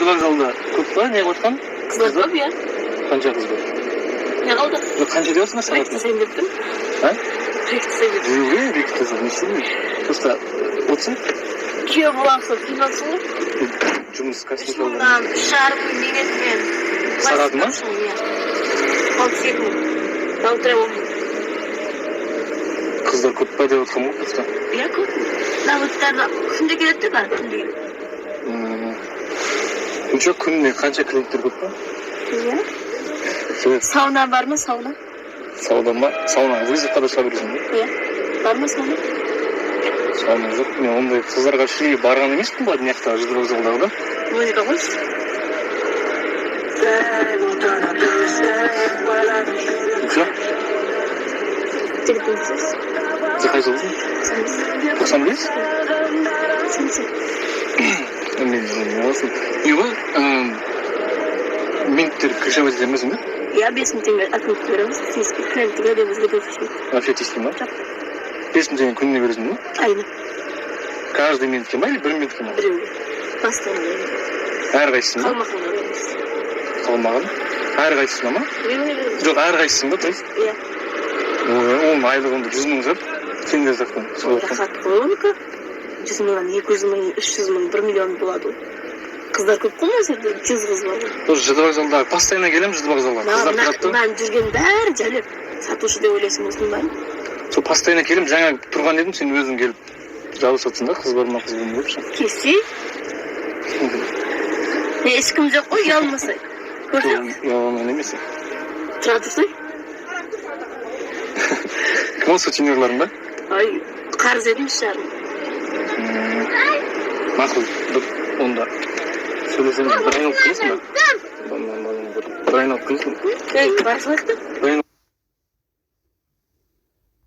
вокзалда көп па не қойған? Қыздар көп, иә. Қанша қыз бар? Мен алда. Қанша деватсыңдар сағатына? Ректісейін деп тұрмын. А? Ректісейін деп тұрмын. Ректісейін, не істеймін? Просто отсың? Күйеу боламын сол қиматсың ғой. Жұмыс кәсіп 3 мыңнан 3,5 мың негізімен. Сағаты ма? 6-7 мың. Тауытыра болмын. Қыздар көп па деп отқан ғой просто? Иә, көп. Навыктарда күнде келеді бәрі, күнде келеді. Ничего, күніне қанша клиенттер көп па? Иә. Сауна бар ма, сауна? Сауда ма? Сауна вызовқа да шыға бересің бе? Иә. Бар ма сауна? Сауна жоқ. Мен ондай қыздарға шли барған емеспін ғой, мына жақта жүз вокзалдағы да. Музыка қойшы. Ничего? Телефонсыз. Сен қай жылдың? 95? Мен болсын. Не ғой? Менттер кіршабай демесің бе? Я 5 мың теңге отметка береміз. Сіз клиенттерге өдеміз өтешін. Ответишь ма? 5 мың теңге күніне бересің бе? Айны. Каждый ментке ма или бір ментке ма? Біреуге. Постоянно береміз. Әрқайсысың ба? Қалмақына береміз. Қалмағын? Әрқайсысына ма? Береміз. Жоқ, әрқайсысың ба, то есть? Иә. Оның айлығында 100 мың жап, сен де зақтан. Рахат қой оныкі. 100 мыңнан 200 мың, 300 мың, 1 миллион болады ғой. Қыздар көп қой мына жерде, 100 қыз бар ғой. Тоже жд вокзалдағы, постоянно келем жд вокзалға. Қыздар тұрады. Маған жүрген бәрі жәлеп. Сатушы деп ойлайсың осының бәрін. Сол постоянно келем, жаңа тұрған едім, сен өзің келіп жабысатсың да, қыз бар ма, қыз бар ма депші. Келсей. Ешкім жоқ қой, ұялмасай. Көрсең? Ұяламан емес. Тұра тұрсай? Кім ол сутенерларың ба? Ай, қарыз едім 3,5. Мақұл, онда сөйлесеміз, бір айналып келесің ба? Бір айналып келесің ба? Баршылықты?